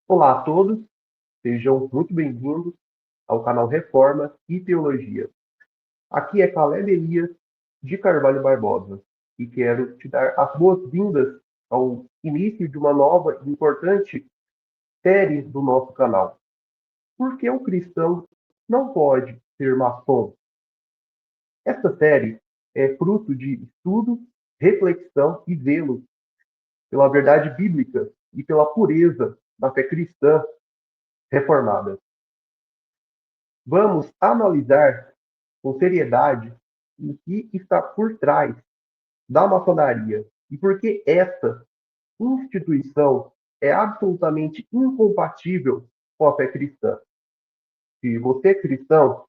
Olá a todos, sejam muito bem-vindos ao canal Reforma e Teologia. Aqui é Caleb Elias de Carvalho Barbosa e quero te dar as boas-vindas ao início de uma nova e importante série do nosso canal. Por que o cristão não pode ser maçom? Esta série é fruto de estudo, reflexão e zelo pela verdade bíblica e pela pureza da fé cristã reformada. Vamos analisar com seriedade o que está por trás da maçonaria e por que essa instituição é absolutamente incompatível com a fé cristã. Se você é cristão,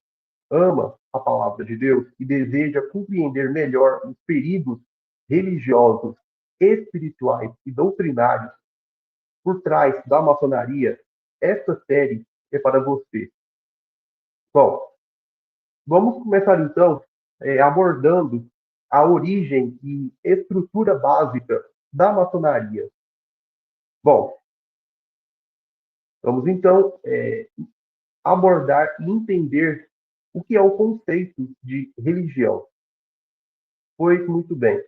ama a palavra de Deus e deseja compreender melhor os perigos religiosos, espirituais e doutrinários por trás da maçonaria, essa série é para você. Bom, vamos começar então abordando a origem e estrutura básica da maçonaria. Bom, vamos então abordar e entender o que é o conceito de religião. Pois, muito bem,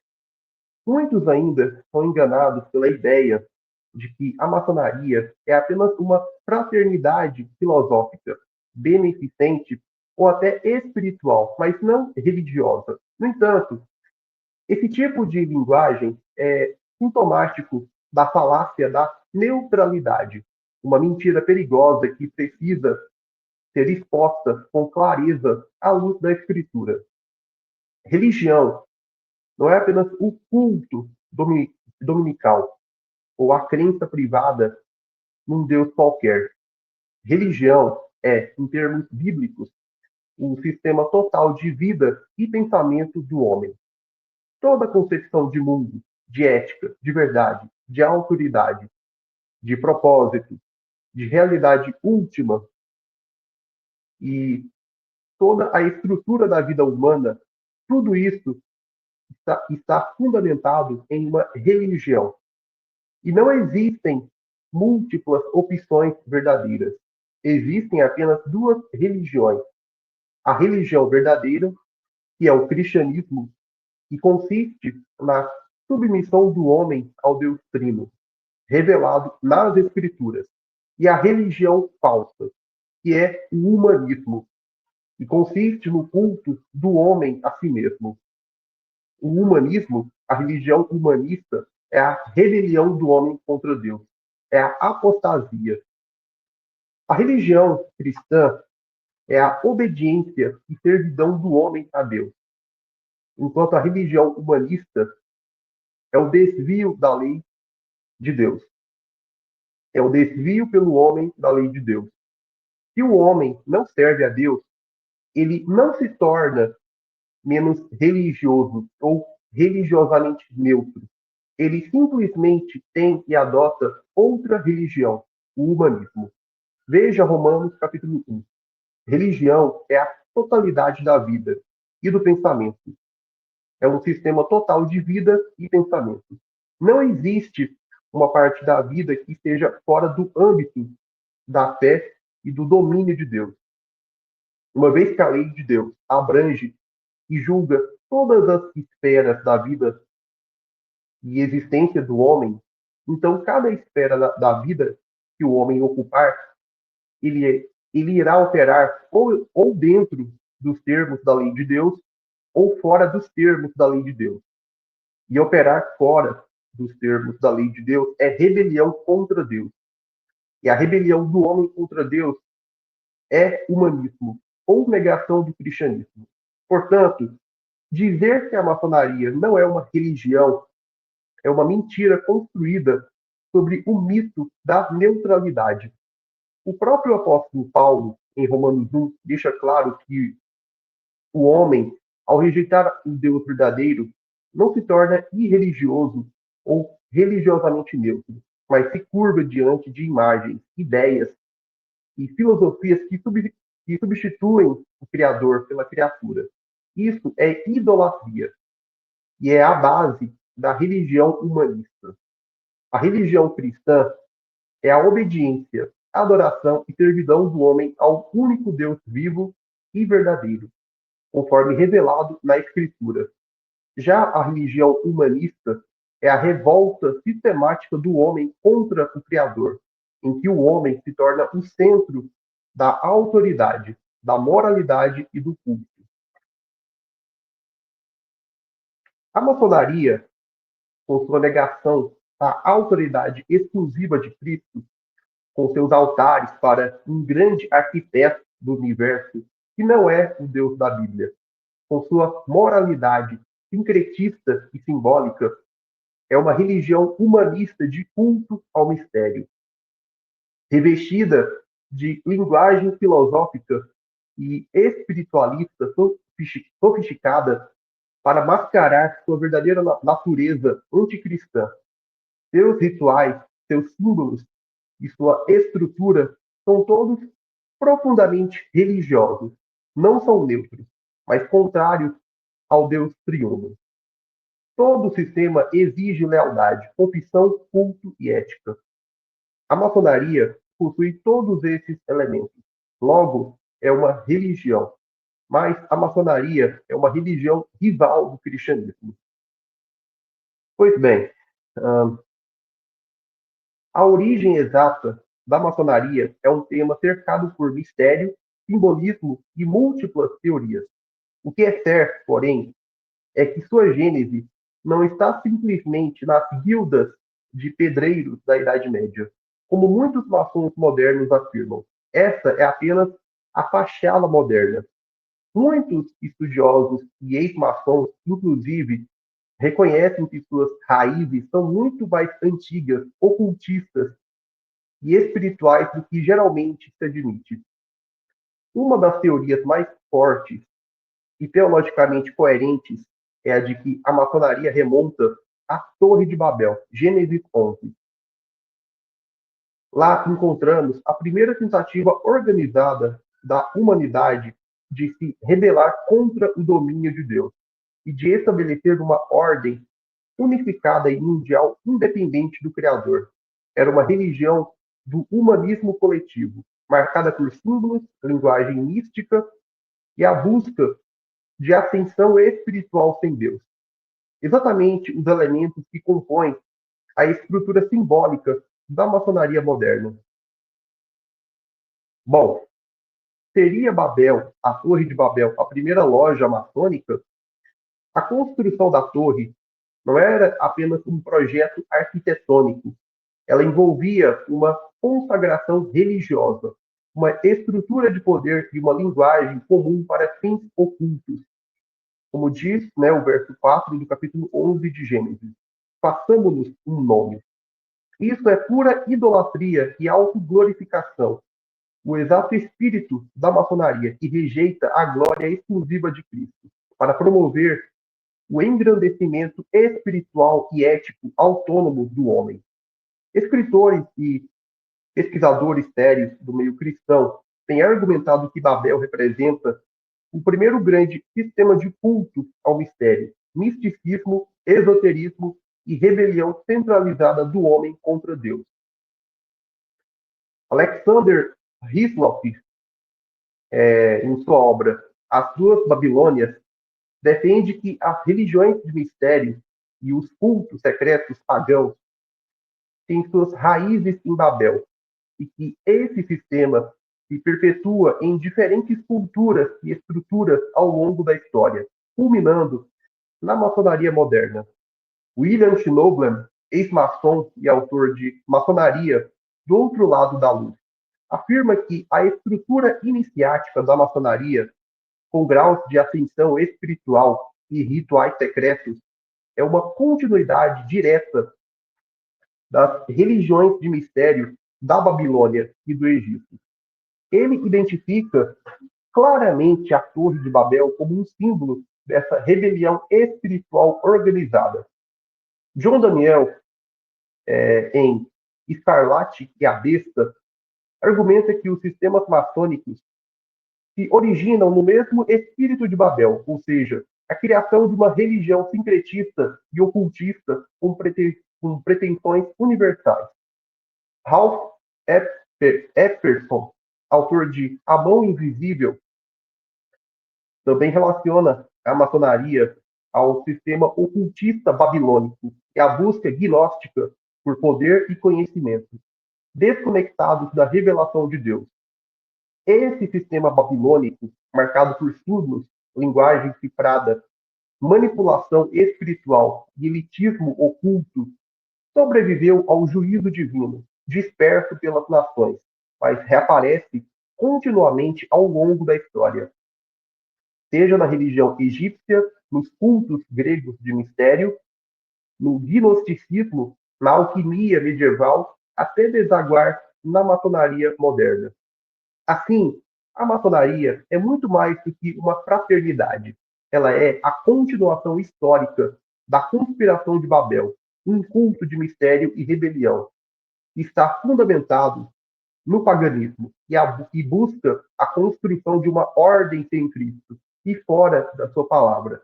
muitos ainda são enganados pela ideia de que a maçonaria é apenas uma fraternidade filosófica, beneficente ou até espiritual, mas não religiosa. No entanto, esse tipo de linguagem é sintomático da falácia da neutralidade, uma mentira perigosa que precisa ser exposta com clareza à luz da Escritura. Religião não é apenas o culto dominical ou a crença privada num Deus qualquer. Religião é, em termos bíblicos, um sistema total de vida e pensamento do homem. Toda concepção de mundo, de ética, de verdade, de autoridade, de propósito, de realidade última e toda a estrutura da vida humana, tudo isso está fundamentado em uma religião. E não existem múltiplas opções verdadeiras. Existem apenas duas religiões. A religião verdadeira, que é o cristianismo, que consiste na submissão do homem ao Deus Trino, revelado nas Escrituras, e a religião falsa, que é o humanismo, que consiste no culto do homem a si mesmo. O humanismo, a religião humanista, é a rebelião do homem contra Deus, é a apostasia. A religião cristã é a obediência e servidão do homem a Deus, enquanto a religião humanista é o desvio da lei de Deus, é o desvio pelo homem da lei de Deus. Se o homem não serve a Deus, ele não se torna menos religioso ou religiosamente neutro. Ele simplesmente tem e adota outra religião, o humanismo. Veja Romanos capítulo 1. Religião é a totalidade da vida e do pensamento. É um sistema total de vida e pensamento. Não existe uma parte da vida que esteja fora do âmbito da fé e do domínio de Deus. Uma vez que a lei de Deus abrange e julga todas as esferas da vida e existência do homem, então cada esfera da vida que o homem ocupar, ele irá operar ou dentro dos termos da lei de Deus ou fora dos termos da lei de Deus. E operar fora dos termos da lei de Deus é rebelião contra Deus. E a rebelião do homem contra Deus é humanismo ou negação do cristianismo. Portanto, dizer que a maçonaria não é uma religião é uma mentira construída sobre o mito da neutralidade. O próprio apóstolo Paulo, em Romanos 1, deixa claro que o homem, ao rejeitar o Deus verdadeiro, não se torna irreligioso ou religiosamente neutro, mas se curva diante de imagens, ideias e filosofias que substituem o Criador pela criatura. Isso é idolatria e é a base da religião humanista. A religião cristã é a obediência, adoração e servidão do homem ao único Deus vivo e verdadeiro, conforme revelado na Escritura. Já a religião humanista é a revolta sistemática do homem contra o Criador, em que o homem se torna o centro da autoridade, da moralidade e do culto. A maçonaria, com sua negação à autoridade exclusiva de Cristo, com seus altares para um grande arquiteto do universo, que não é o Deus da Bíblia, com sua moralidade sincretista e simbólica, é uma religião humanista de culto ao mistério, revestida de linguagem filosófica e espiritualista sofisticada para mascarar sua verdadeira natureza anticristã. Seus rituais, seus símbolos e sua estrutura são todos profundamente religiosos. Não são neutros, mas contrários ao Deus triuno. Todo sistema exige lealdade, confissão, culto e ética. A maçonaria possui todos esses elementos. Logo, é uma religião, mas a maçonaria é uma religião rival do cristianismo. Pois bem, a origem exata da maçonaria é um tema cercado por mistério, simbolismo e múltiplas teorias. O que é certo, porém, é que sua gênese não está simplesmente nas guildas de pedreiros da Idade Média, como muitos maçons modernos afirmam. Essa é apenas a fachada moderna. Muitos estudiosos e ex-maçons, inclusive, reconhecem que suas raízes são muito mais antigas, ocultistas e espirituais do que geralmente se admite. Uma das teorias mais fortes e teologicamente coerentes é a de que a maçonaria remonta à Torre de Babel, Gênesis 11. Lá encontramos a primeira tentativa organizada da humanidade de se rebelar contra o domínio de Deus e de estabelecer uma ordem unificada e mundial independente do Criador. Era uma religião do humanismo coletivo, marcada por símbolos, linguagem mística e a busca de ascensão espiritual sem Deus. Exatamente os elementos que compõem a estrutura simbólica da maçonaria moderna. Bom, seria Babel, a Torre de Babel, a primeira loja maçônica? A construção da torre não era apenas um projeto arquitetônico, ela envolvia uma consagração religiosa, uma estrutura de poder e uma linguagem comum para fins ocultos, como diz, né, o verso 4 do capítulo 11 de Gênesis. Façamos-nos um nome. Isso é pura idolatria e autoglorificação, o exato espírito da maçonaria, que rejeita a glória exclusiva de Cristo, para promover o engrandecimento espiritual e ético autônomo do homem. Escritores e pesquisadores sérios do meio cristão têm argumentado que Babel representa o primeiro grande sistema de culto ao mistério, misticismo, esoterismo e rebelião centralizada do homem contra Deus. Alexander Hislop, em sua obra As Duas Babilônias, defende que as religiões de mistério e os cultos secretos pagãos têm suas raízes em Babel e que esse sistema se perpetua em diferentes culturas e estruturas ao longo da história, culminando na maçonaria moderna. William Schnoebelen, ex-maçom e autor de Maçonaria do Outro Lado da Luz, afirma que a estrutura iniciática da maçonaria, com graus de ascensão espiritual e rituais secretos, é uma continuidade direta das religiões de mistério da Babilônia e do Egito. Ele identifica claramente a Torre de Babel como um símbolo dessa rebelião espiritual organizada. John Daniel, em Escarlate e a Besta, argumenta que os sistemas maçônicos se originam no mesmo espírito de Babel, ou seja, a criação de uma religião sincretista e ocultista com pretensões universais. Ralph Epperson, autor de A Mão Invisível, também relaciona a maçonaria ao sistema ocultista babilônico e à busca gnóstica por poder e conhecimento, desconectados da revelação de Deus. Esse sistema babilônico, marcado por símbolos, linguagem cifrada, manipulação espiritual e elitismo oculto, sobreviveu ao juízo divino, disperso pelas nações, mas reaparece continuamente ao longo da história, seja na religião egípcia, nos cultos gregos de mistério, no gnosticismo, na alquimia medieval, até desaguar na maçonaria moderna. Assim, a maçonaria é muito mais do que uma fraternidade. Ela é a continuação histórica da conspiração de Babel, um culto de mistério e rebelião. Está fundamentado no paganismo e busca a construção de uma ordem sem Cristo e fora da sua palavra,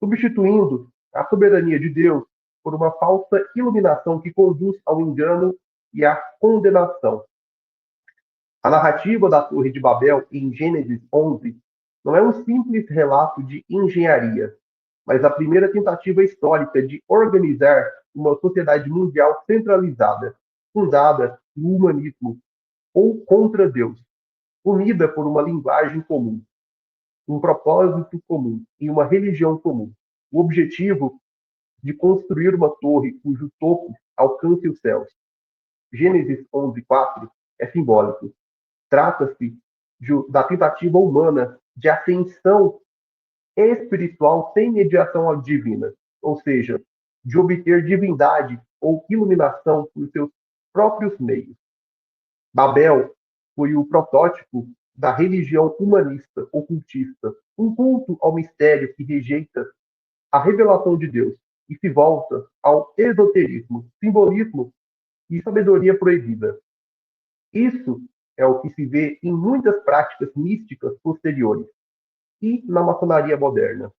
substituindo a soberania de Deus por uma falsa iluminação que conduz ao engano e à condenação. A narrativa da Torre de Babel, em Gênesis 11, não é um simples relato de engenharia, mas a primeira tentativa histórica de organizar uma sociedade mundial centralizada, fundada no humanismo ou contra Deus, unida por uma linguagem comum, um propósito comum e uma religião comum. O objetivo de construir uma torre cujo topo alcance os céus. Gênesis 11:4 é simbólico. Trata-se da tentativa humana de ascensão espiritual sem mediação divina, ou seja, de obter divindade ou iluminação por seus próprios meios. Babel foi o protótipo da religião humanista, ocultista, um culto ao mistério que rejeita a revelação de Deus e se volta ao esoterismo, simbolismo e sabedoria proibida. Isso é o que se vê em muitas práticas místicas posteriores e na maçonaria moderna.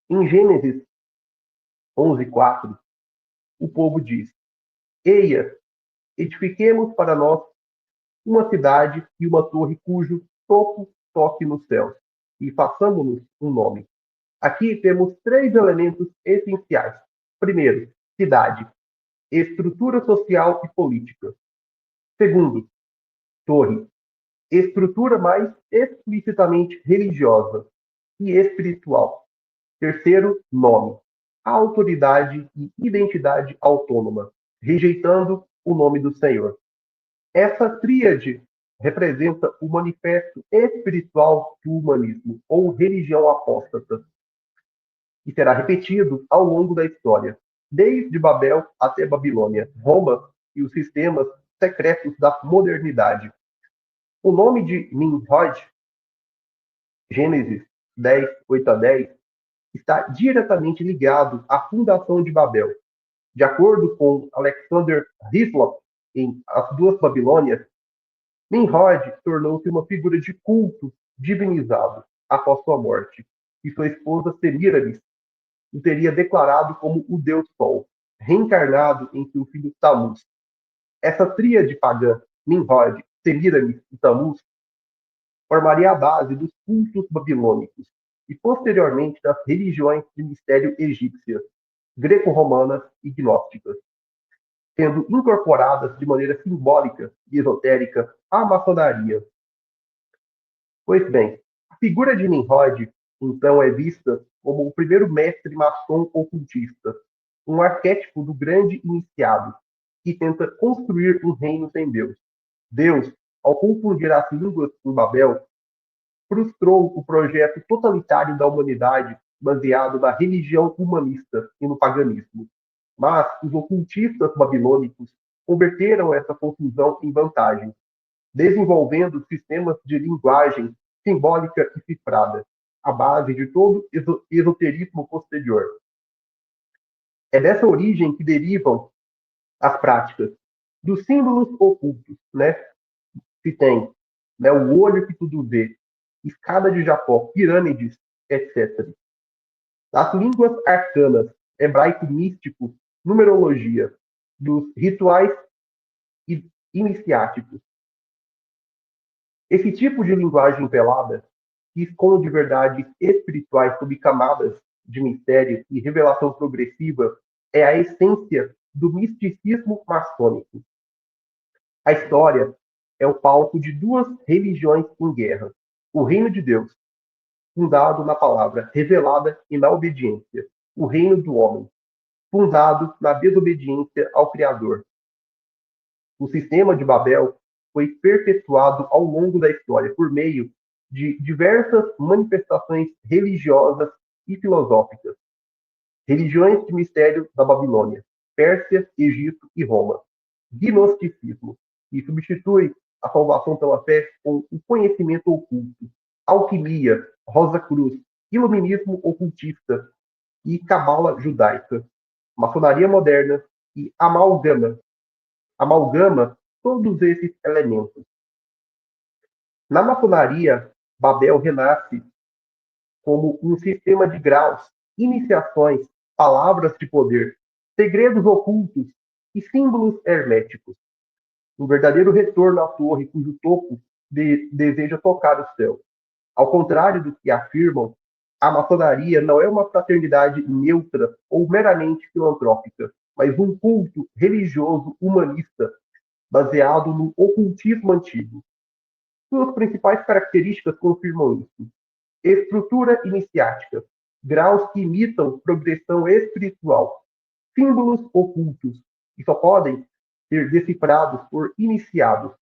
Em Gênesis 11:4, o povo diz: Eia, edifiquemos para nós uma cidade e uma torre cujo topo toque nos céus, e façamos-nos um nome. Aqui temos três elementos essenciais. Primeiro, cidade, estrutura social e política. Segundo, torre, estrutura mais explicitamente religiosa e espiritual. Terceiro, nome, autoridade e identidade autônoma, rejeitando o nome do Senhor. Essa tríade representa o manifesto espiritual do humanismo, ou religião apóstata, e será repetido ao longo da história, desde Babel até Babilônia, Roma e os sistemas secretos da modernidade. O nome de Nimrod, Gênesis 10:8-10, está diretamente ligado à fundação de Babel. De acordo com Alexander Hislop, em As Duas Babilônias, Nimrod tornou-se uma figura de culto divinizado após sua morte, e sua esposa Semíramis o teria declarado como o Deus Sol, reencarnado em seu filho Tammuz. Essa tríade pagã, Nimrod, Semíramis e Tammuz, formaria a base dos cultos babilônicos e, posteriormente, das religiões de mistério egípcias, greco-romanas e gnósticas, sendo incorporadas de maneira simbólica e esotérica à maçonaria. Pois bem, a figura de Nimrod, então, é vista como o primeiro mestre maçom ocultista, um arquétipo do grande iniciado, que tenta construir um reino sem Deus. Deus, ao confundir as línguas em Babel, frustrou o projeto totalitário da humanidade baseado na religião humanista e no paganismo. Mas os ocultistas babilônicos converteram essa confusão em vantagem, desenvolvendo sistemas de linguagem simbólica e cifrada, a base de todo esoterismo posterior. É dessa origem que derivam as práticas dos símbolos ocultos, né? Se tem, né, o olho que tudo vê, escada de Jacó, pirâmides, etc. As línguas arcanas, hebraico místico, numerologia, dos rituais iniciáticos. Esse tipo de linguagem velada, que esconde verdades espirituais sob camadas de mistério e revelação progressiva, é a essência do misticismo maçônico. A história é o palco de duas religiões em guerra: o reino de Deus, fundado na palavra, revelada e na obediência; o reino do homem, fundado na desobediência ao Criador. O sistema de Babel foi perpetuado ao longo da história por meio de diversas manifestações religiosas e filosóficas. Religiões de mistério da Babilônia, Pérsia, Egito e Roma. Gnosticismo, que substitui a salvação pela fé com o conhecimento oculto. Alquimia, Rosa Cruz, iluminismo ocultista e cabala judaica. Maçonaria moderna e amalgama todos esses elementos. Na maçonaria, Babel renasce como um sistema de graus, iniciações, palavras de poder, segredos ocultos e símbolos herméticos. Um verdadeiro retorno à torre cujo topo deseja tocar o céu. Ao contrário do que afirmam, a maçonaria não é uma fraternidade neutra ou meramente filantrópica, mas um culto religioso humanista baseado no ocultismo antigo. Suas principais características confirmam isso: estrutura iniciática, graus que imitam progressão espiritual, símbolos ocultos, que só podem ser decifrados por iniciados,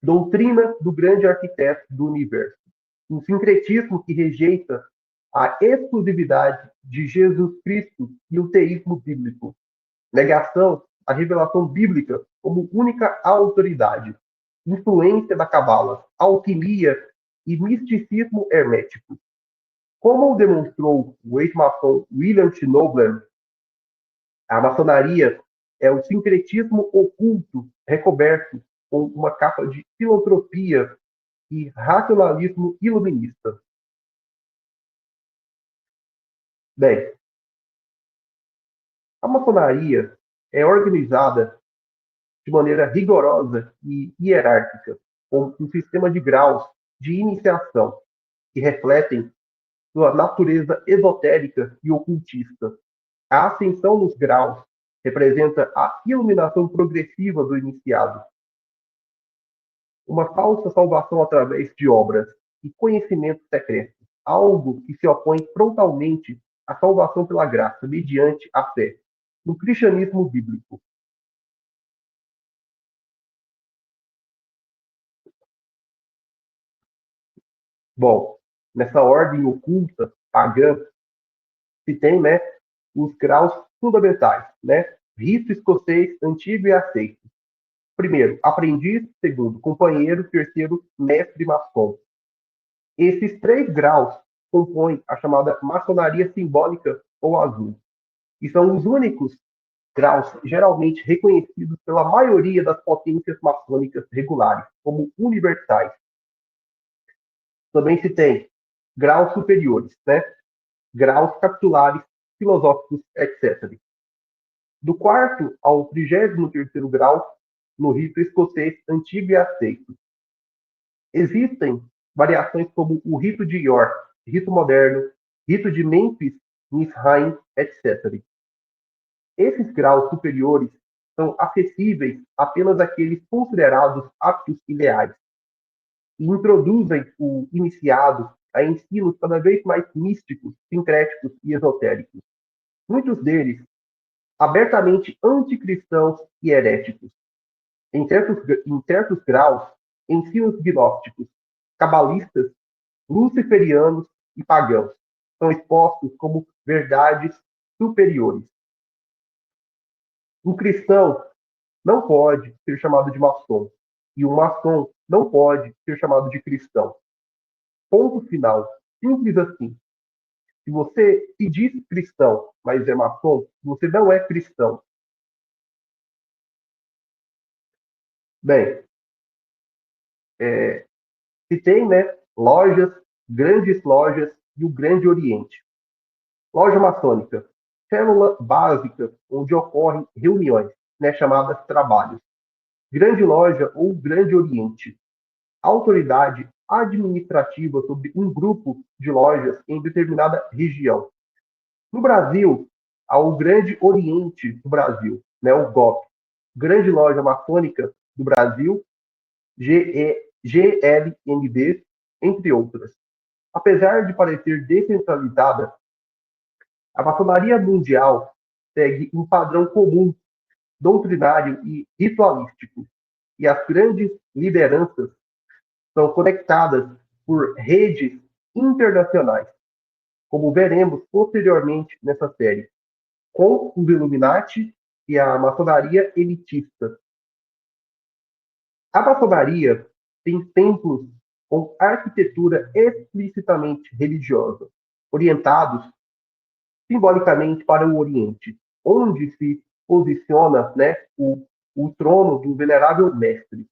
doutrina do grande arquiteto do universo, um sincretismo que rejeita a exclusividade de Jesus Cristo e o teísmo bíblico, negação à revelação bíblica como única autoridade, influência da cabala, alquimia e misticismo hermético. Como demonstrou o ex-maçom William Schnoebelen, a maçonaria é o sincretismo oculto recoberto com uma capa de filantropia e racionalismo iluminista. Bem, a maçonaria é organizada de maneira rigorosa e hierárquica, com um sistema de graus de iniciação que refletem sua natureza esotérica e ocultista. A ascensão nos graus representa a iluminação progressiva do iniciado, uma falsa salvação através de obras e conhecimento secreto, algo que se opõe frontalmente à salvação pela graça, mediante a fé, no cristianismo bíblico. Bom, nessa ordem oculta, pagã, se tem, né, os graus fundamentais, né? Rito escocês antigo e aceito. Primeiro, aprendiz; segundo, companheiro; terceiro, mestre maçom. Esses três graus compõem a chamada maçonaria simbólica ou azul, e são os únicos graus geralmente reconhecidos pela maioria das potências maçônicas regulares como universais. Também se tem graus superiores, né? Graus capitulares, filosóficos, etc. Do quarto ao 33º grau, no rito escocês antigo e aceito. Existem variações como o rito de York, rito moderno, rito de Memphis, Misraim, etc. Esses graus superiores são acessíveis apenas àqueles considerados aptos e leais, e introduzem o iniciado a ensinos cada vez mais místicos, sincréticos e esotéricos. Muitos deles abertamente anticristãos e heréticos. Em certos graus, ensinos gnósticos, cabalistas, luciferianos e pagãos são expostos como verdades superiores. Um cristão não pode ser chamado de maçom, e um maçom não pode ser chamado de cristão. Ponto final. Simples assim. Se você se diz cristão, mas é maçom, você não é cristão. Bem, se tem, né, lojas, grandes lojas e o Grande Oriente. Loja maçônica, célula básica onde ocorrem reuniões, né, chamadas trabalhos. Grande loja ou grande oriente, autoridade administrativa sobre um grupo de lojas em determinada região. No Brasil, há o Grande Oriente do Brasil, né, o GOP, Grande Loja Maçônica do Brasil, GLNB, entre outras. Apesar de parecer descentralizada, a maçonaria mundial segue um padrão comum, doutrinário e ritualístico, e as grandes lideranças são conectadas por redes internacionais, como veremos posteriormente nessa série, com os Illuminati e a maçonaria elitista. A maçonaria tem templos com arquitetura explicitamente religiosa, orientados simbolicamente para o Oriente, onde se posiciona, né, o trono do venerável mestre,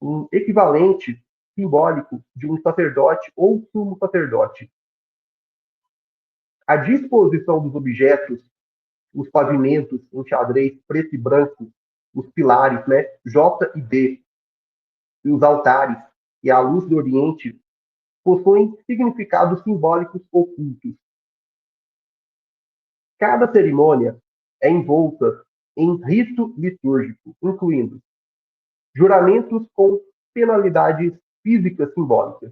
um equivalente simbólico de um sacerdote ou sumo sacerdote. A disposição dos objetos, os pavimentos em xadrez preto e branco, os pilares, né, J e B, e os altares e a luz do Oriente possuem significados simbólicos ocultos. Cada cerimônia é envolta em rito litúrgico, incluindo juramentos com penalidades físicas simbólicas,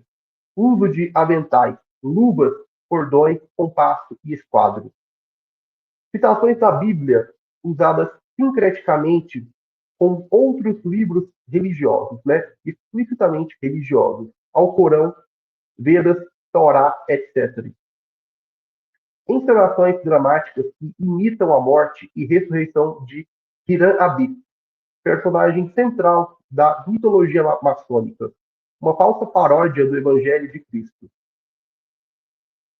uso de aventais, luvas, cordões, compasso e esquadro. Citações da Bíblia usadas sincreticamente com outros livros religiosos, né? Explicitamente religiosos, ao Corão, Vedas, Torá, etc. Encenações dramáticas que imitam a morte e ressurreição de Hiram Abi, personagem central da mitologia maçônica, uma falsa paródia do Evangelho de Cristo.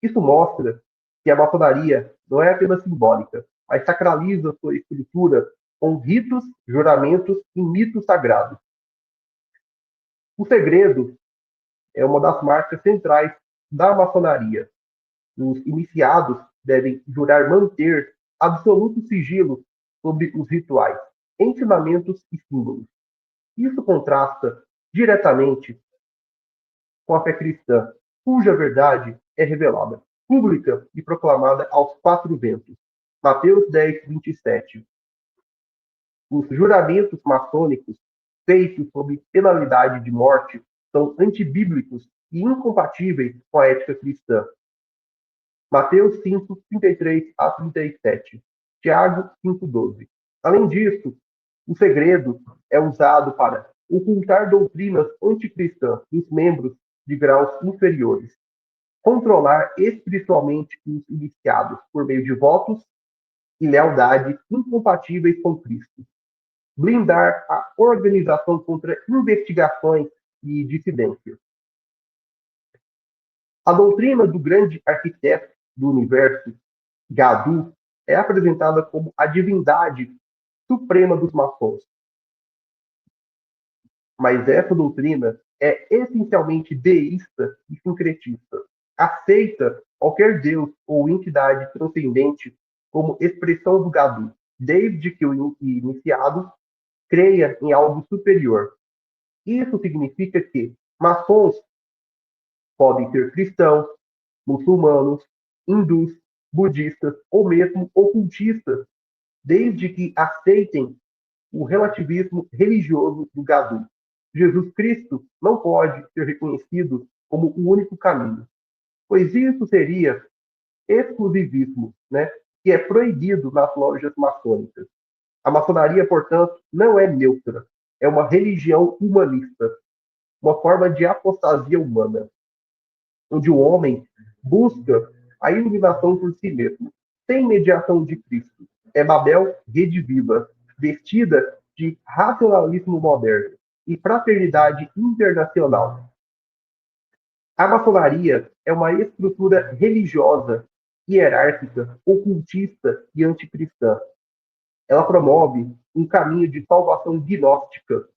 Isso mostra que a maçonaria não é apenas simbólica, mas sacraliza sua estrutura com ritos, juramentos e mitos sagrados. O segredo é uma das marcas centrais da maçonaria. Os iniciados devem jurar manter absoluto sigilo sobre os rituais, ensinamentos e símbolos. Isso contrasta diretamente com a fé cristã, cuja verdade é revelada, pública e proclamada aos quatro ventos. Mateus 10, 27. Os juramentos maçônicos feitos sob penalidade de morte são antibíblicos e incompatíveis com a ética cristã. Mateus 5, 33 a 37. Tiago 5, 12. Além disso, o segredo é usado para ocultar doutrinas anticristãs dos membros de graus inferiores, controlar espiritualmente os iniciados por meio de votos e lealdade incompatíveis com Cristo, blindar a organização contra investigações e dissidências. A doutrina do grande arquiteto do universo, Gadu, é apresentada como a divindade suprema dos maçons. Mas essa doutrina é essencialmente deísta e sincretista. Aceita qualquer Deus ou entidade transcendente como expressão do Gadu, desde que o iniciado creia em algo superior. Isso significa que maçons podem ser cristãos, muçulmanos, hindus, budistas ou mesmo ocultistas, desde que aceitem o relativismo religioso do Gadu. Jesus Cristo não pode ser reconhecido como o único caminho, pois isso seria exclusivismo, né, que é proibido nas lojas maçônicas. A maçonaria, portanto, não é neutra, é uma religião humanista, uma forma de apostasia humana, onde o homem busca a iluminação por si mesmo, sem mediação de Cristo. É Babel rediviva, vestida de racionalismo moderno e fraternidade internacional. A maçonaria é uma estrutura religiosa, hierárquica, ocultista e anticristã. Ela promove um caminho de salvação gnóstica,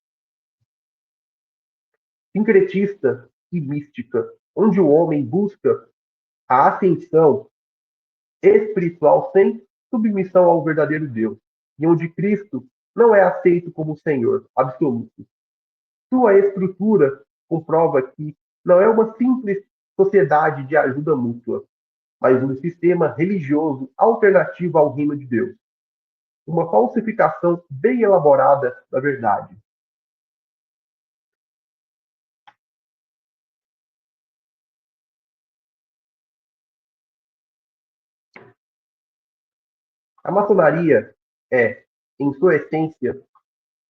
sincretista e mística, onde o homem busca a ascensão espiritual sem submissão ao verdadeiro Deus, e onde Cristo não é aceito como Senhor absoluto. Sua estrutura comprova que não é uma simples sociedade de ajuda mútua, mas um sistema religioso alternativo ao reino de Deus. Uma falsificação bem elaborada da verdade. A maçonaria é, em sua essência,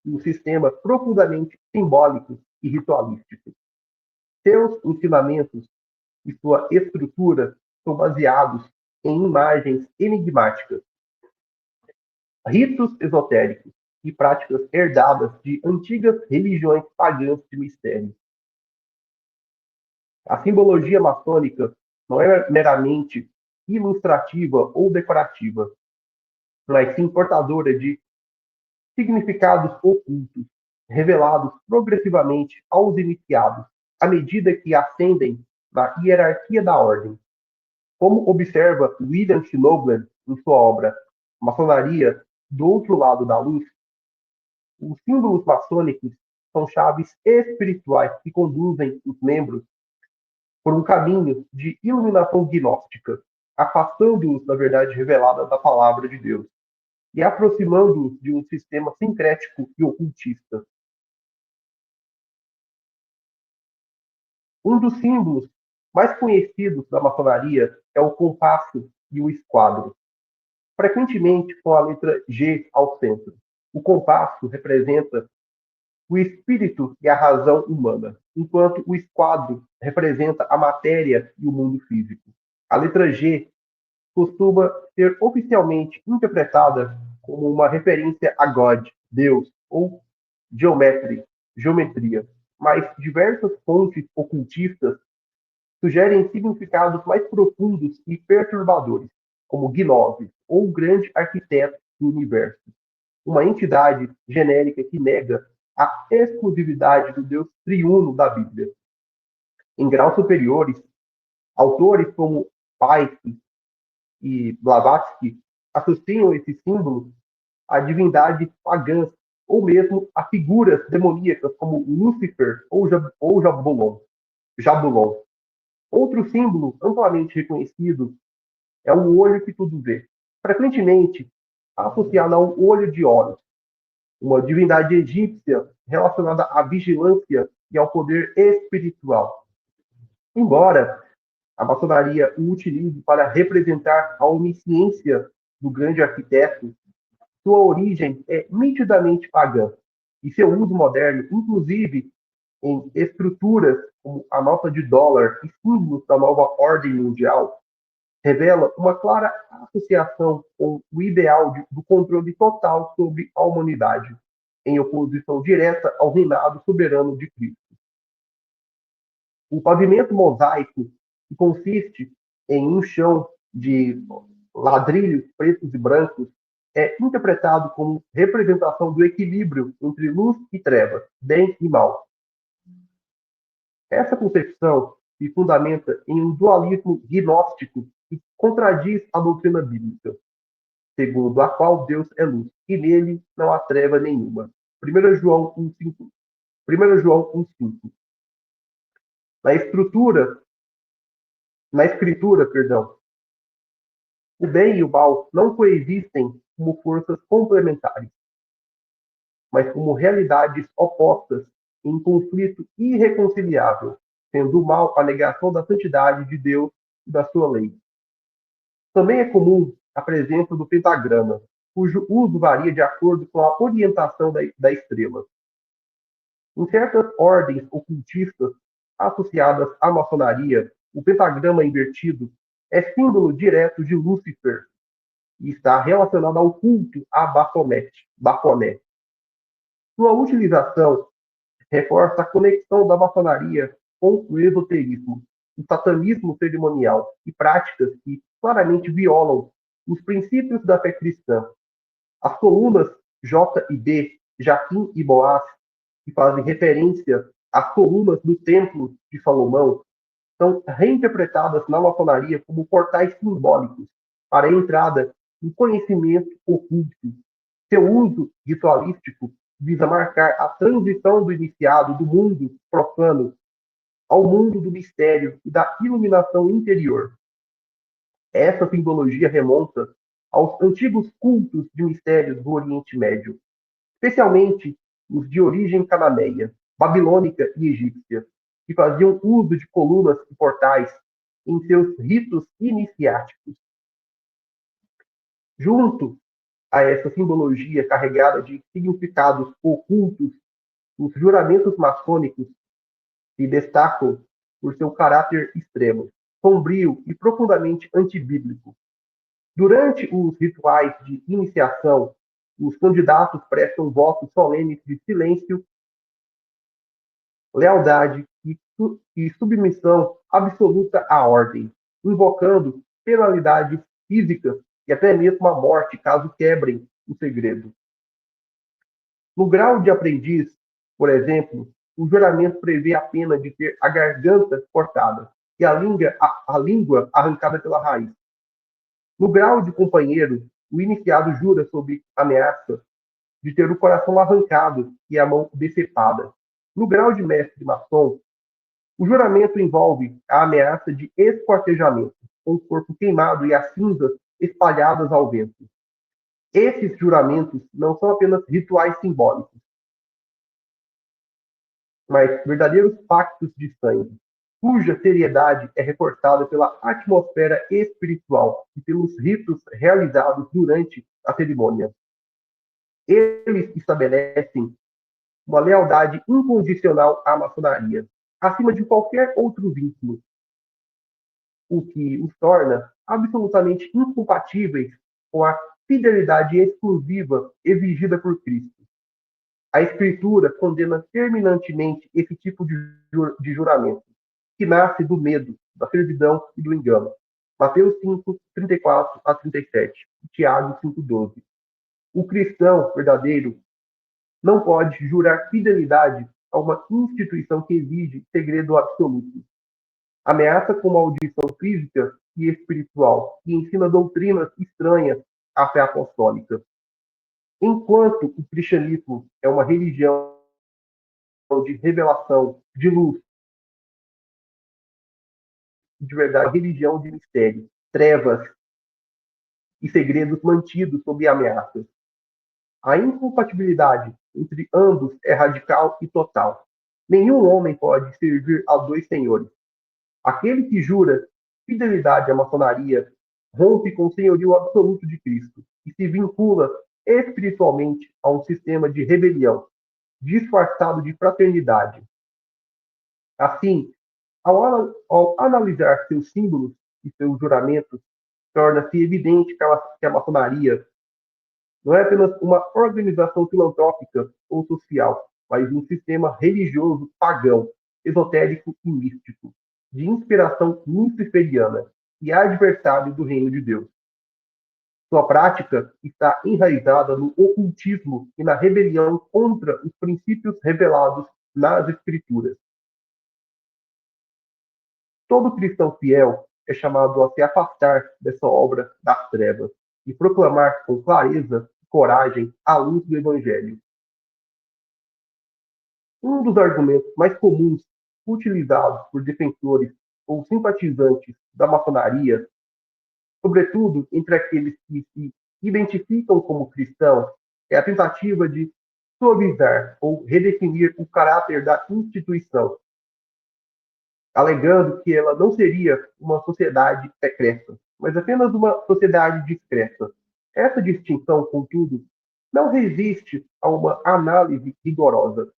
um sistema profundamente simbólico e ritualístico. Seus ensinamentos e sua estrutura são baseados em imagens enigmáticas, ritos esotéricos e práticas herdadas de antigas religiões pagãs de mistério. A simbologia maçônica não é meramente ilustrativa ou decorativa, mas sim portadora de significados ocultos, revelados progressivamente aos iniciados, à medida que ascendem na hierarquia da ordem. Como observa William Schnoebelen em sua obra Maçonaria do Outro Lado da Luz, os símbolos maçônicos são chaves espirituais que conduzem os membros por um caminho de iluminação gnóstica, afastando-os da verdade revelada da palavra de Deus e aproximando-os de um sistema sincrético e ocultista. Um dos símbolos mais conhecidos da maçonaria é o compasso e o esquadro, frequentemente com a letra G ao centro. O compasso representa o espírito e a razão humana, enquanto o esquadro representa a matéria e o mundo físico. A letra G costuma ser oficialmente interpretada como uma referência a God, Deus, ou geometria, mas diversas fontes ocultistas sugerem significados mais profundos e perturbadores, como Gnose, ou o grande arquiteto do universo, uma entidade genérica que nega a exclusividade do Deus triuno da Bíblia. Em graus superiores, autores como Pike e Blavatsky associam esse símbolo a divindades pagãs ou mesmo a figuras demoníacas como Lúcifer ou Jabulon. Outro símbolo amplamente reconhecido é o olho que tudo vê, frequentemente associado ao olho de Horus, uma divindade egípcia relacionada à vigilância e ao poder espiritual. Embora a maçonaria o utilize para representar a onisciência do grande arquiteto, sua origem é nitidamente pagã, e seu uso moderno, inclusive em estruturas como a nota de dólar e símbolos da nova ordem mundial, revela uma clara associação com o ideal do controle total sobre a humanidade, em oposição direta ao reinado soberano de Cristo. O pavimento mosaico, que consiste em um chão de ladrilhos pretos e brancos, é interpretado como representação do equilíbrio entre luz e trevas, bem e mal. Essa concepção se fundamenta em um dualismo gnóstico que contradiz a doutrina bíblica, segundo a qual Deus é luz, e nele não há treva nenhuma. 1 João 1,5. 1 João 1,5. Na estrutura, na escritura, perdão, o bem e o mal não coexistem como forças complementares, mas como realidades opostas em conflito irreconciliável, sendo o mal a negação da santidade de Deus e da sua lei. Também é comum a presença do pentagrama, cujo uso varia de acordo com a orientação da estrela. Em certas ordens ocultistas associadas à maçonaria, o pentagrama invertido é símbolo direto de Lúcifer e está relacionado ao culto a Baphomet. Sua utilização reforça a conexão da maçonaria com o esoterismo, o satanismo cerimonial e práticas que claramente violam os princípios da fé cristã. As colunas J e B, Jaquim e Boaz, que fazem referência às colunas do Templo de Salomão, são reinterpretadas na maçonaria como portais simbólicos para a entrada em conhecimento oculto. Seu uso ritualístico visa marcar a transição do iniciado do mundo profano ao mundo do mistério e da iluminação interior. Essa simbologia remonta aos antigos cultos de mistérios do Oriente Médio, especialmente os de origem cananeia, babilônica e egípcia, que faziam uso de colunas e portais em seus ritos iniciáticos. Junto a essa simbologia carregada de significados ocultos, os juramentos maçônicos se destacam por seu caráter extremo, sombrio e profundamente antibíblico. Durante os rituais de iniciação, os candidatos prestam votos solenes de silêncio, lealdade e submissão absoluta à ordem, invocando penalidades físicas e até mesmo a morte caso quebrem o segredo. No grau de aprendiz, por exemplo, o juramento prevê a pena de ter a garganta cortada e a língua arrancada pela raiz. No grau de companheiro, o iniciado jura sob ameaça de ter o coração arrancado e a mão decepada. No grau de mestre maçom, o juramento envolve a ameaça de esquartejamento, com o corpo queimado e as cinzas espalhadas ao vento. Esses juramentos não são apenas rituais simbólicos, mas verdadeiros pactos de sangue, cuja seriedade é reforçada pela atmosfera espiritual e pelos ritos realizados durante a cerimônia. Eles estabelecem uma lealdade incondicional à maçonaria, acima de qualquer outro vínculo, o que os torna absolutamente incompatíveis com a fidelidade exclusiva exigida por Cristo. A Escritura condena terminantemente esse tipo de juramento, que nasce do medo, da servidão e do engano. Mateus 5, 34 a 37, Tiago 5, 12. O cristão verdadeiro não pode jurar fidelidade a uma instituição que exige segredo absoluto. Ameaça com maldição física e espiritual e ensina doutrinas estranhas à fé apostólica. Enquanto o cristianismo é uma religião de revelação, de luz, de verdade, religião de mistério, trevas e segredos mantidos sob ameaças. A incompatibilidade entre ambos é radical e total. Nenhum homem pode servir a dois senhores. Aquele que jura fidelidade à maçonaria rompe com o senhorio absoluto de Cristo e se vincula espiritualmente a um sistema de rebelião, disfarçado de fraternidade. Assim, ao analisar seus símbolos e seus juramentos, torna-se evidente que a maçonaria não é apenas uma organização filantrópica ou social, mas um sistema religioso pagão, esotérico e místico, de inspiração luciferiana e adversário do reino de Deus. Sua prática está enraizada no ocultismo e na rebelião contra os princípios revelados nas Escrituras. Todo cristão fiel é chamado a se afastar dessa obra das trevas e proclamar com clareza e coragem a luz do Evangelho. Um dos argumentos mais comuns utilizados por defensores ou simpatizantes da maçonaria, sobretudo entre aqueles que se identificam como cristãos, é a tentativa de suavizar ou redefinir o caráter da instituição, alegando que ela não seria uma sociedade secreta, mas apenas uma sociedade discreta. Essa distinção, contudo, não resiste a uma análise rigorosa,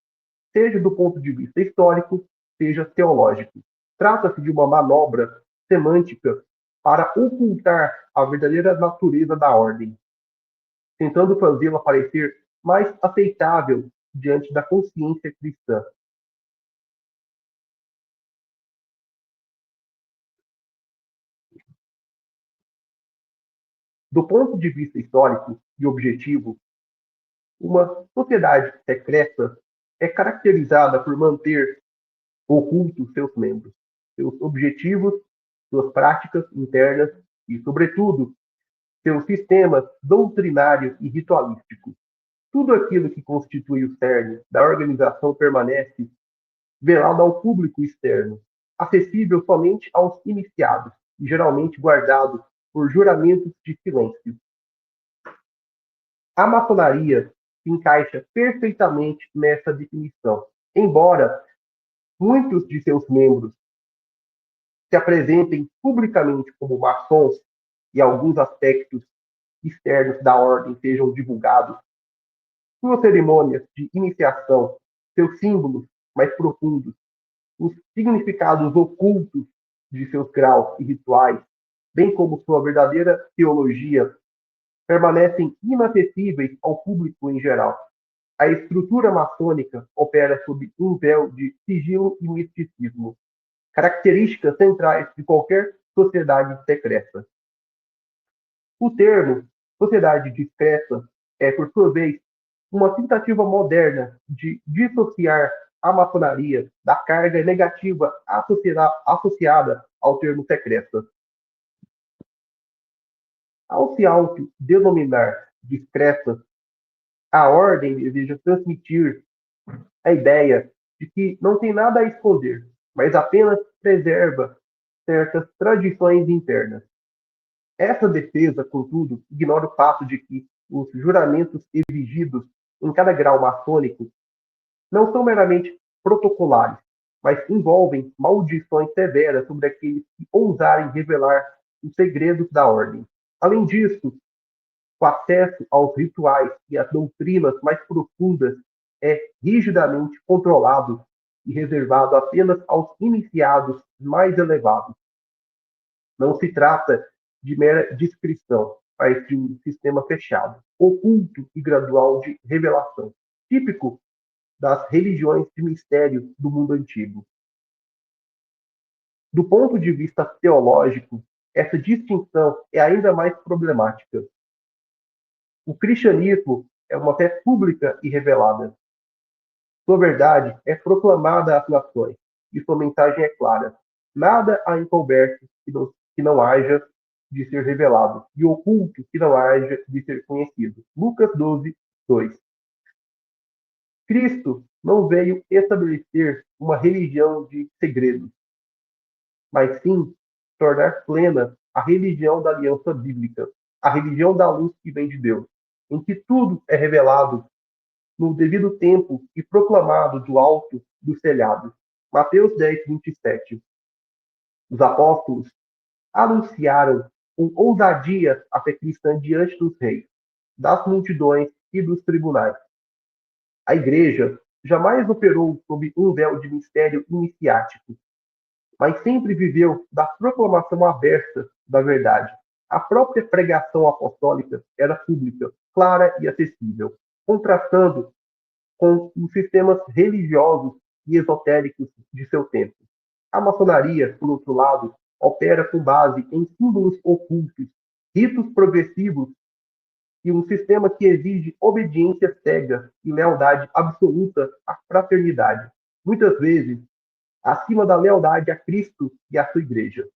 seja do ponto de vista histórico, seja teológico. Trata-se de uma manobra semântica para ocultar a verdadeira natureza da ordem, tentando fazê-la parecer mais aceitável diante da consciência cristã. Do ponto de vista histórico e objetivo, uma sociedade secreta é caracterizada por manter ocultos seus membros, seus objetivos, suas práticas internas e, sobretudo, seus sistemas doutrinário e ritualístico. Tudo aquilo que constitui o cerne da organização permanece velado ao público externo, acessível somente aos iniciados e geralmente guardado por juramentos de silêncio. A maçonaria se encaixa perfeitamente nessa definição, embora muitos de seus membros se apresentem publicamente como maçons e alguns aspectos externos da ordem sejam divulgados. Suas cerimônias de iniciação, seus símbolos mais profundos, os significados ocultos de seus graus e rituais, bem como sua verdadeira teologia, permanecem inacessíveis ao público em geral. A estrutura maçônica opera sob um véu de sigilo e misticismo, características centrais de qualquer sociedade secreta. O termo sociedade discreta é, por sua vez, uma tentativa moderna de dissociar a maçonaria da carga negativa associada ao termo secreta. Ao se autodenominar discreta, a ordem deseja transmitir a ideia de que não tem nada a esconder, mas apenas preserva certas tradições internas. Essa defesa, contudo, ignora o fato de que os juramentos exigidos em cada grau maçônico não são meramente protocolares, mas envolvem maldições severas sobre aqueles que ousarem revelar os segredos da ordem. Além disso, o acesso aos rituais e às doutrinas mais profundas é rigidamente controlado e reservado apenas aos iniciados mais elevados. Não se trata de mera descrição, mas de um sistema fechado, oculto e gradual de revelação, típico das religiões de mistério do mundo antigo. Do ponto de vista teológico, essa distinção é ainda mais problemática. O cristianismo é uma fé pública e revelada. Sua verdade é proclamada às nações, e sua mensagem é clara. Nada há encoberto que não haja de ser revelado, e oculto que não haja de ser conhecido. Lucas 12, 2. Cristo não veio estabelecer uma religião de segredos, mas sim tornar plena a religião da aliança bíblica, a religião da luz que vem de Deus, em que tudo é revelado no devido tempo e proclamado do alto dos telhados. Mateus 10, 27. Os apóstolos anunciaram com ousadia a fé cristã diante dos reis, das multidões e dos tribunais. A Igreja jamais operou sob um véu de mistério iniciático, mas sempre viveu da proclamação aberta da verdade. A própria pregação apostólica era pública, clara e acessível, contrastando com os sistemas religiosos e esotéricos de seu tempo. A maçonaria, por outro lado, opera com base em símbolos ocultos, ritos progressivos e um sistema que exige obediência cega e lealdade absoluta à fraternidade, muitas vezes acima da lealdade a Cristo e à sua igreja.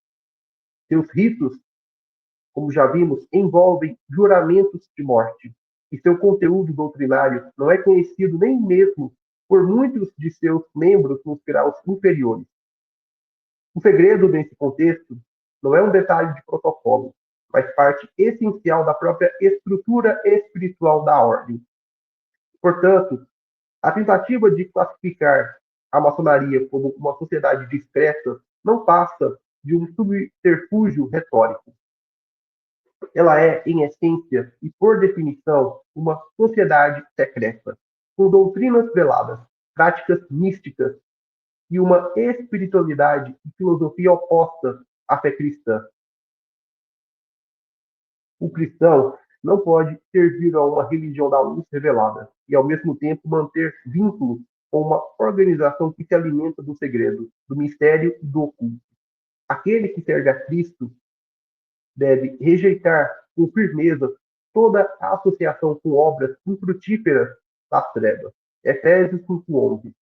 Seus ritos, como já vimos, envolvem juramentos de morte, e seu conteúdo doutrinário não é conhecido nem mesmo por muitos de seus membros nos graus inferiores. O segredo nesse contexto não é um detalhe de protocolo, mas parte essencial da própria estrutura espiritual da ordem. Portanto, a tentativa de classificar a maçonaria como uma sociedade discreta não passa de um subterfúgio retórico. Ela é, em essência e por definição, uma sociedade secreta, com doutrinas veladas, práticas místicas e uma espiritualidade e filosofia opostas à fé cristã. O cristão não pode servir a uma religião da luz revelada e, ao mesmo tempo, manter vínculos com uma organização que se alimenta do segredo, do mistério e do oculto. Aquele que serve a Cristo deve rejeitar com firmeza toda a associação com obras infrutíferas das trevas. Efésios 5:11.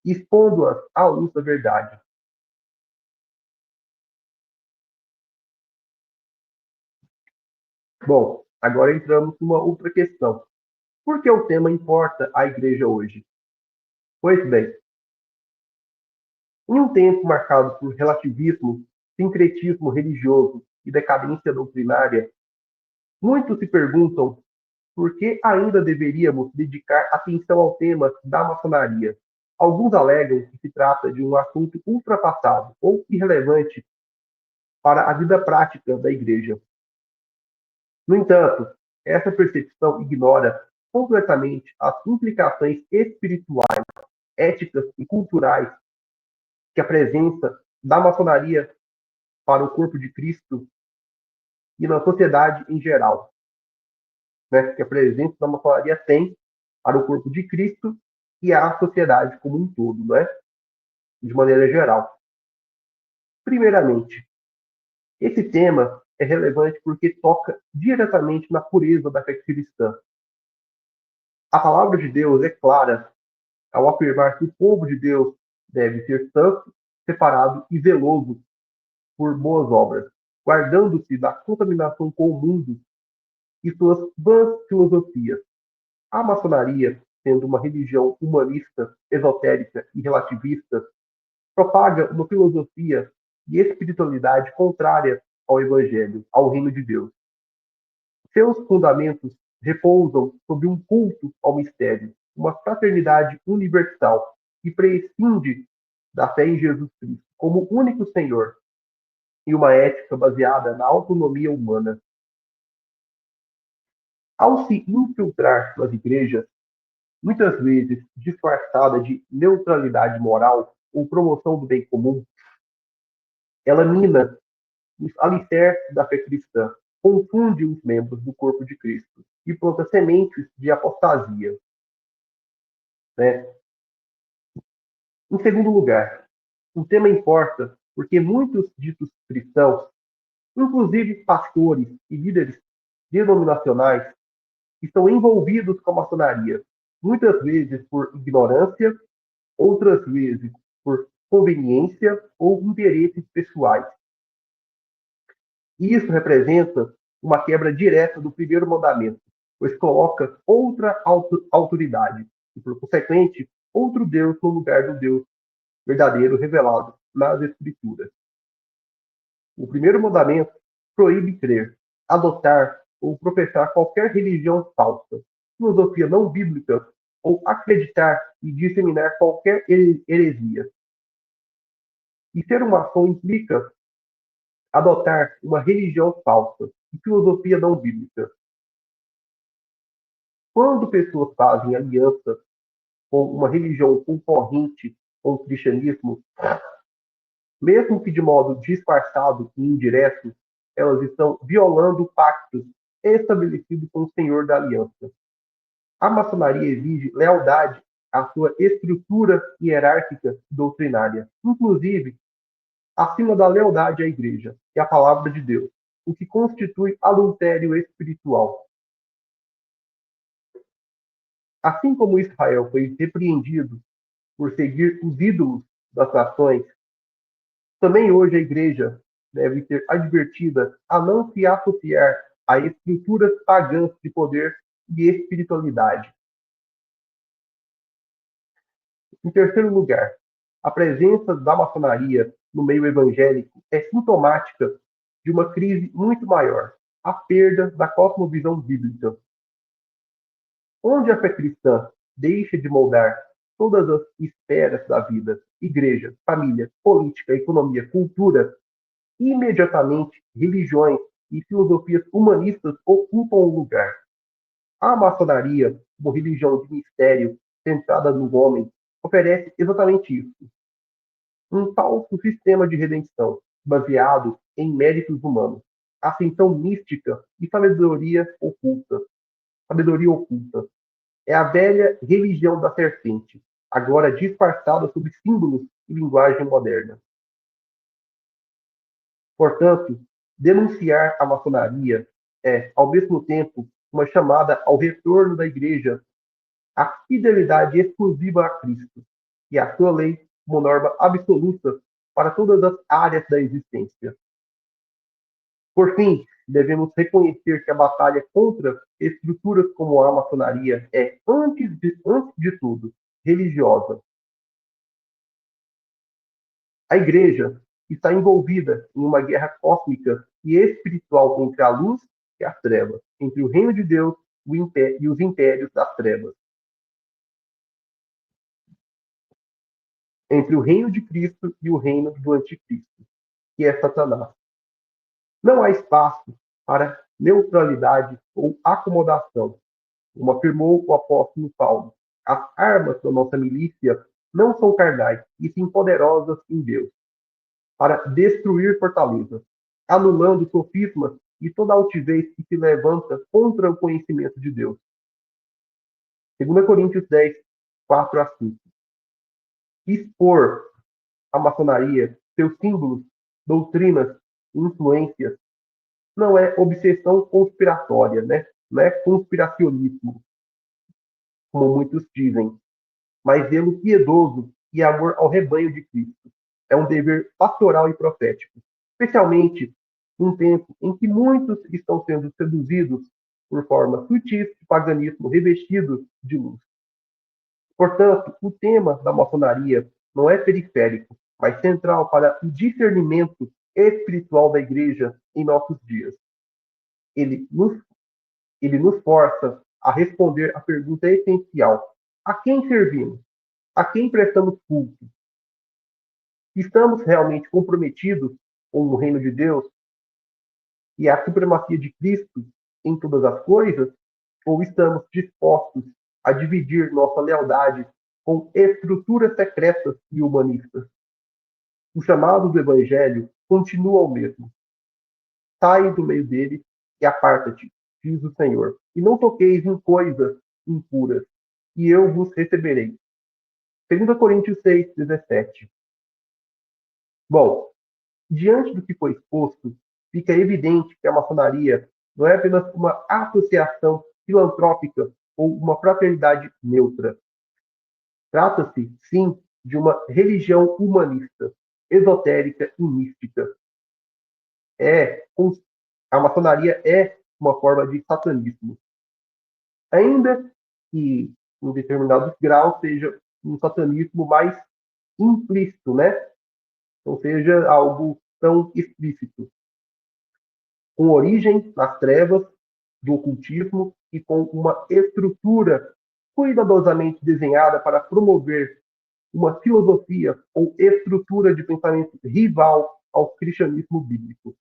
Expondo-as à luz da verdade. Bom, agora entramos numa outra questão. Por que o tema importa à igreja hoje? Pois bem, em um tempo marcado por relativismo, sincretismo religioso e decadência doutrinária, muitos se perguntam por que ainda deveríamos dedicar atenção ao tema da maçonaria. Alguns alegam que se trata de um assunto ultrapassado ou irrelevante para a vida prática da igreja. No entanto, essa percepção ignora completamente as implicações espirituais, éticas e culturais que a presença da maçonaria para o corpo de Cristo e na sociedade em geral, né? Que a presença da maçonaria tem para o corpo de Cristo e a sociedade como um todo, né? De maneira geral. Primeiramente, esse tema é relevante porque toca diretamente na pureza da fé cristã. A palavra de Deus é clara ao afirmar que o povo de Deus deve ser santo, separado e zeloso por boas obras, guardando-se da contaminação com o mundo e suas vãs filosofias. A maçonaria, sendo uma religião humanista, esotérica e relativista, propaga uma filosofia e espiritualidade contrária ao Evangelho, ao reino de Deus. Seus fundamentos repousam sobre um culto ao mistério, uma fraternidade universal que prescinde da fé em Jesus Cristo como único Senhor e uma ética baseada na autonomia humana. Ao se infiltrar nas igrejas, muitas vezes disfarçada de neutralidade moral ou promoção do bem comum, ela mina os alicerces da fé cristã, confunde os membros do corpo de Cristo e planta sementes de apostasia. Né? Em segundo lugar, o tema importa porque muitos ditos cristãos, inclusive pastores e líderes denominacionais, estão envolvidos com a maçonaria, muitas vezes por ignorância, outras vezes por conveniência ou interesses pessoais. Isso representa uma quebra direta do primeiro mandamento, pois coloca outra autoridade e, por consequente, outro Deus no lugar do Deus verdadeiro revelado nas Escrituras. O primeiro mandamento proíbe crer, adotar ou professar qualquer religião falsa, filosofia não bíblica ou acreditar e disseminar qualquer heresia. E ser um maçom implica adotar uma religião falsa e filosofia não bíblica. Quando pessoas fazem aliança com uma religião concorrente com o cristianismo, mesmo que de modo disfarçado e indireto, elas estão violando pactos estabelecidos com o Senhor da Aliança. A maçonaria exige lealdade à sua estrutura hierárquica doutrinária, inclusive acima da lealdade à Igreja e à Palavra de Deus, o que constitui adultério espiritual. Assim como Israel foi repreendido por seguir os ídolos das nações, também hoje a Igreja deve ser advertida a não se associar a estruturas pagãs de poder e espiritualidade. Em terceiro lugar, a presença da maçonaria no meio evangélico é sintomática de uma crise muito maior, a perda da cosmovisão bíblica, onde a fé cristã deixa de moldar todas as esferas da vida, igreja, família, política, economia, cultura, imediatamente religiões e filosofias humanistas ocupam o lugar. A maçonaria, como religião de mistério centrada no homem, oferece exatamente isso. Um falso sistema de redenção, baseado em méritos humanos, ascensão mística e sabedoria oculta. Sabedoria oculta. É a velha religião da serpente, agora disfarçada sob símbolos e linguagem moderna. Portanto, denunciar a maçonaria é, ao mesmo tempo, uma chamada ao retorno da Igreja à fidelidade exclusiva a Cristo e à sua lei como norma absoluta para todas as áreas da existência. Por fim, devemos reconhecer que a batalha contra estruturas como a maçonaria é, antes de tudo, religiosa. A Igreja está envolvida em uma guerra cósmica e espiritual entre a luz e as trevas, entre o reino de Deus e os impérios das trevas, entre o reino de Cristo e o reino do Anticristo, que é Satanás. Não há espaço para neutralidade ou acomodação, como afirmou o apóstolo Paulo. As armas da nossa milícia não são carnais, e sim poderosas em Deus, para destruir fortalezas, anulando sofismas e toda altivez que se levanta contra o conhecimento de Deus. 2 Coríntios 10, 4 a 5. Expor a maçonaria, seus símbolos, doutrinas, influências, não é obsessão conspiratória, né? Não é conspiracionismo, como muitos dizem, mas zelo piedoso e amor ao rebanho de Cristo. É um dever pastoral e profético, especialmente num tempo em que muitos estão sendo seduzidos por formas sutis de paganismo revestidos de luz. Portanto, o tema da maçonaria não é periférico, mas central para o discernimento espiritual da Igreja em nossos dias. Ele nos, ele nos força a responder a pergunta essencial: a quem servimos? A quem prestamos culto? Estamos realmente comprometidos com o reino de Deus e a supremacia de Cristo em todas as coisas? Ou estamos dispostos a dividir nossa lealdade com estruturas secretas e humanistas? O chamado do Evangelho continua o mesmo. Sai do meio dele e aparta-te, diz o Senhor, e não toqueis em coisas impuras, e eu vos receberei. 2 Coríntios 6, 17. Bom, diante do que foi exposto, fica evidente que a maçonaria não é apenas uma associação filantrópica ou uma fraternidade neutra. Trata-se, sim, de uma religião humanista, esotérica e mística. É, a maçonaria é uma forma de satanismo, ainda que em determinados graus seja um satanismo mais implícito, né? Não seja algo tão explícito, com origem nas trevas do ocultismo e com uma estrutura cuidadosamente desenhada para promover uma filosofia ou estrutura de pensamento rival ao cristianismo bíblico.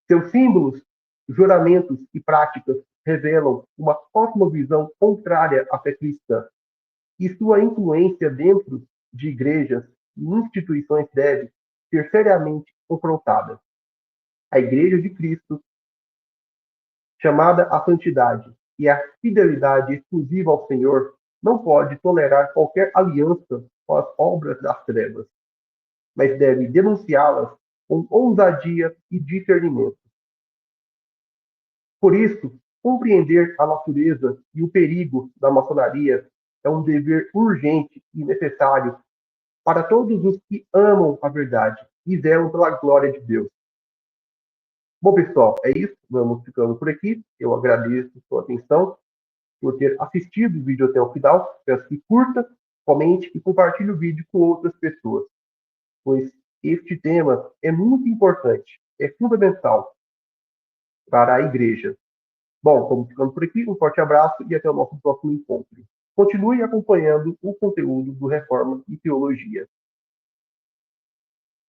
Seus símbolos, juramentos e práticas revelam uma cosmovisão contrária à fé cristã, e sua influência dentro de igrejas e instituições deve ser seriamente confrontada. A Igreja de Cristo, chamada à santidade e à fidelidade exclusiva ao Senhor, não pode tolerar qualquer aliança com as obras das trevas, mas deve denunciá-las com ousadia e discernimento. Por isso, compreender a natureza e o perigo da maçonaria é um dever urgente e necessário para todos os que amam a verdade e zelam pela glória de Deus. Bom, pessoal, é isso. Vamos ficando por aqui. Eu agradeço a sua atenção por ter assistido o vídeo até o final. Peço que curta, comente e compartilhe o vídeo com outras pessoas, pois este tema é muito importante, é fundamental para a igreja. Bom, vamos ficando por aqui. Um forte abraço e até o nosso próximo encontro. Continue acompanhando o conteúdo do Reforma e Teologia.